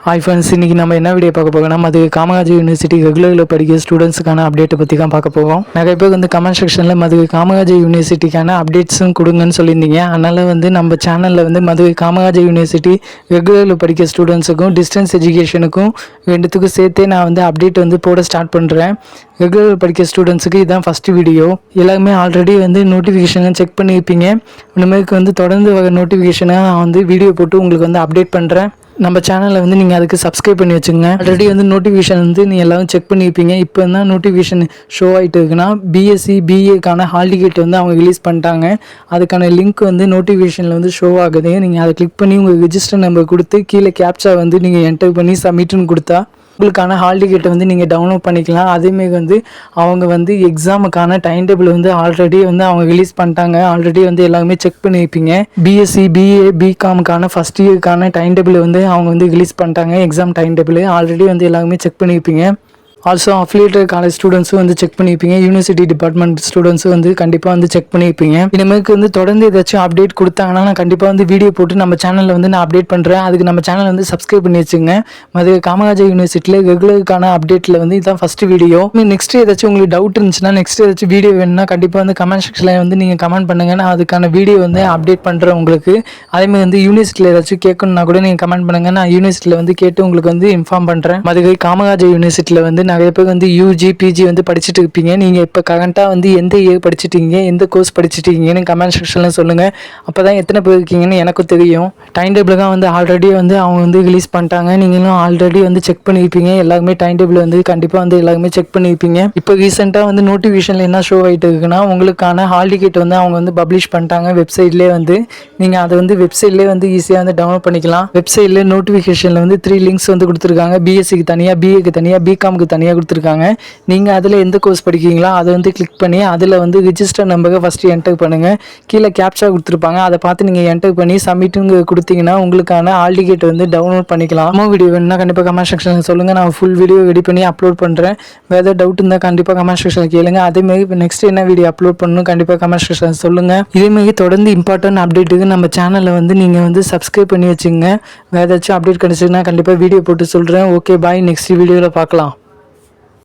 Hi friends, இன்றைக்கி நம்ம என்ன வீடியோ பார்க்க போகிறோம், அது காமராஜர் யூனிவர்சிட்டி ரெகுலரில் படிக்கிற ஸ்டூடெண்ட்ஸுக்கான அப்டேட்டை பற்றி தான் பார்க்க போகிறோம். நிறைய பேர் வந்து கமெண்ட் செக்ஷனில் மதுரை காமராஜர் யூனிவர்சிட்டிக்கான அப்டேட்ஸும் கொடுங்கன்னு சொல்லியிருந்தீங்க. அதனால் வந்து நம்ம சேனலில் வந்து மதுரை காமராஜர் யூனிவர்சிட்டி ரெகுலரில் படிக்கிற ஸ்டூடெண்ட்ஸுக்கும் டிஸ்டன்ஸ் எஜுகேஷனுக்கும் ரெண்டுத்துக்கும் சேர்த்தே நான் வந்து அப்டேட் வந்து போட ஸ்டார்ட் பண்ணுறேன். ரெகுலர் படிக்கிற ஸ்டூடெண்ட்ஸுக்கு இதுதான் ஃபஸ்ட்டு வீடியோ. எல்லாருமே ஆல்ரெடி வந்து நோட்டிஃபிகேஷனை செக் பண்ணியிருப்பீங்க. இனிமேலுக்கு வந்து தொடர்ந்து வர நோட்டிஃபிகேஷனை நான் வந்து வீடியோ போட்டு உங்களுக்கு வந்து அப்டேட் பண்ணுறேன். நம்ம சேனலில் வந்து நீங்கள் அதுக்கு சப்ஸ்கிரைப் பண்ணி வச்சுங்க. ஆல்ரெடி வந்து நோட்டிஃபிகேஷன் வந்து நீங்கள் எல்லோரும் செக் பண்ணியிருப்பீங்க. இப்போ என்ன நோட்டிஃபிகேஷன் ஷோ ஆகிட்டு இருக்குன்னா, பிஎஸ்சி பிஏக்கான ஹால் டிக்கெட் வந்து அவங்க ரிலீஸ் பண்ணிட்டாங்க. அதுக்கான லிங்க் வந்து நோட்டிஃபிகேஷனில் வந்து ஷோ ஆகுது. நீங்கள் அதை கிளிக் பண்ணி உங்கள் ரிஜிஸ்டர் நம்பர் கொடுத்து கீழே கேப்சா வந்து நீங்கள் என்டர் பண்ணி சப்மிட்னு கொடுத்தா உங்களுக்கான ஹால் டிக்கெட்டை வந்து நீங்கள் டவுன்லோட் பண்ணிக்கலாம். அதேமாரி வந்து அவங்க வந்து எக்ஸாமுக்கான டைம் டேபிள் வந்து ஆல்ரெடி வந்து அவங்க ரிலீஸ் பண்ணிட்டாங்க. ஆல்ரெடி வந்து எல்லாருமே செக் பண்ணியிருப்பீங்க. பிஎஸ்சி பிஏ பிகாமுக்கான ஃபஸ்ட் இயருக்கான டைம் டேபிள் வந்து அவங்க வந்து ரிலீஸ் பண்ணிட்டாங்க. எக்ஸாம் டைம் டேபிள் ஆல்ரெடி வந்து எல்லாருமே செக் பண்ணியிருப்பீங்க. ஆல்சோ அஃபிலியேட்டட் காலேஜ் ஸ்டூடெண்ட்ஸும் வந்து செக் பண்ணியிருப்பீங்க. யூனிவர்சிட்டி டிபார்ட்மெண்ட் ஸ்டூடெண்ட்ஸும் வந்து கண்டிப்பாக வந்து செக் பண்ணியிருப்பீங்க. இனிமேலுக்கு வந்து தொடர்ந்து ஏதாச்சும் அப்டேட் கொடுத்தாங்கன்னா நான் கண்டிப்பாக வந்து வீடியோ போட்டு நம்ம சேனலில் வந்து நான் அப்டேட் பண்ணுறேன். அதுக்கு நம்ம சேனல் வந்து சப்ஸ்கிரைப் பண்ணி வச்சுங்க. மதுரை காமராஜர் யூனிவர்சிட்டியில் ரெகுலருக்கான அப்டேட்டில் வந்து இதுதான் ஃபஸ்ட்டு வீடியோ. நெக்ஸ்ட் ஏதாச்சும் உங்களுக்கு டவுட் இருந்துச்சுன்னா, நெக்ஸ்ட் ஏதாச்சும் வீடியோ வேணும்னா கண்டிப்பாக வந்து கமெண்ட் செக்ஷனில் வந்து நீங்கள் கமெண்ட் பண்ணுங்கள். நான் அதுக்கான வீடியோ வந்து அப்டேட் பண்ணுறேன் உங்களுக்கு. அதேமாதிரி வந்து யூனிவர்சிட்டியில் ஏதாச்சும் கேட்கணுன்னா கூட நீங்கள் கமெண்ட் பண்ணுங்கள். நான் யூனிவர்சிட்டியில் வந்து கேட்டு உங்களுக்கு வந்து இன்ஃபார்ம் பண்ணுறேன். மதுரை காமராஜர் யூனிவர்சிட்டியில் வந்து நிறைய பேர் வந்து யூஜி பிஜி வந்து படிச்சுட்டு இருப்பீங்க. நீங்கள் இப்போ கரண்ட்டாக வந்து எந்த இயர் படிச்சுட்டீங்க, எந்த கோர்ஸ் படிச்சுட்டீங்கன்னு கமெண்ட் செக்ஷனில் சொல்லுங்கள். அப்போ தான் எத்தனை பேர் இருக்கீங்கன்னு எனக்கும் தெரியும். டைம் டேபிள் தான் வந்து ஆல்ரெடி வந்து அவங்க வந்து ரிலீஸ் பண்ணிட்டாங்க. நீங்களும் ஆல்ரெடி வந்து செக் பண்ணியிருப்பீங்க. எல்லாருமே டைம் டேபிள் வந்து கண்டிப்பாக வந்து எல்லாருமே செக் பண்ணியிருப்பீங்க. இப்போ ரீசெண்டாக வந்து நோட்டிஃபிகேஷனில் என்ன ஷோ ஆகிட்டு இருக்குன்னா, உங்களுக்கான ஹால் டிக்கெட் வந்து அவங்க வந்து பப்ளிஷ் பண்ணிட்டாங்க வெப்சைட்லேயே. வந்து நீங்கள் அதை வந்து வெப்சைட்லேயே வந்து ஈஸியாக வந்து டவுன்லோட் பண்ணிக்கலாம். வெப்சைட்லேயே நோட்டிஃபிகேஷனில் வந்து 3 லிங்க்ஸ் வந்து கொடுத்துருக்காங்க. பிஎஸ்சிக்கு தனியாக, பிஏக்கு தனியாக, பிகாமுக்கு தனியாக கொடுத்துருக்காங்க. நீங்கள் அதில் எந்த கோர்ஸ் படிக்கிறீங்களோ அதை வந்து கிளிக் பண்ணி அதில் வந்து ரிஜிஸ்டர் நம்பரை ஃபஸ்ட்டு என்டர் பண்ணுங்கள். கீழே கேப்சா கொடுத்துருப்பாங்க. அதை பார்த்து நீங்கள் என்டர் பண்ணி சப்மிட்டுங்க கொடுத்தீங்கன்னா உங்களுக்கான ஹால் டிக்கெட் வந்து டவுன்லோட் பண்ணிக்கலாம். வீடியோ வேணும்னா கண்டிப்பாக கமெண்ட் செக்ஷனில் சொல்லுங்கள். நான் ஃபுல் வீடியோ ரெடி பண்ணி அப்லோட் பண்ணுறேன். வேறு ஏதாவது டவுட் இருந்தால் கண்டிப்பாக கமெண்ட் செக்ஷனில் கேளுங்க. அதேமாதிரி இப்போ நெக்ஸ்ட் என்ன வீடியோ அப்லோட் பண்ணணும் கண்டிப்பாக கமெண்ட் செக்ஷனில் சொல்லுங்கள். இதேமாதிரி தொடர்ந்து இம்பார்ட்டன்ட் அப்டேட்டுக்கு நம்ம சேனலில் வந்து நீங்கள் வந்து சப்ஸ்கிரைப் பண்ணி வச்சுங்க. வேறு ஏதாச்சும் அப்டேட் கிடச்சிதுன்னா கண்டிப்பாக வீடியோ போட்டு சொல்கிறேன். ஓகே, பாய். நெக்ஸ்ட் வீடியோவில் பார்க்கலாம்.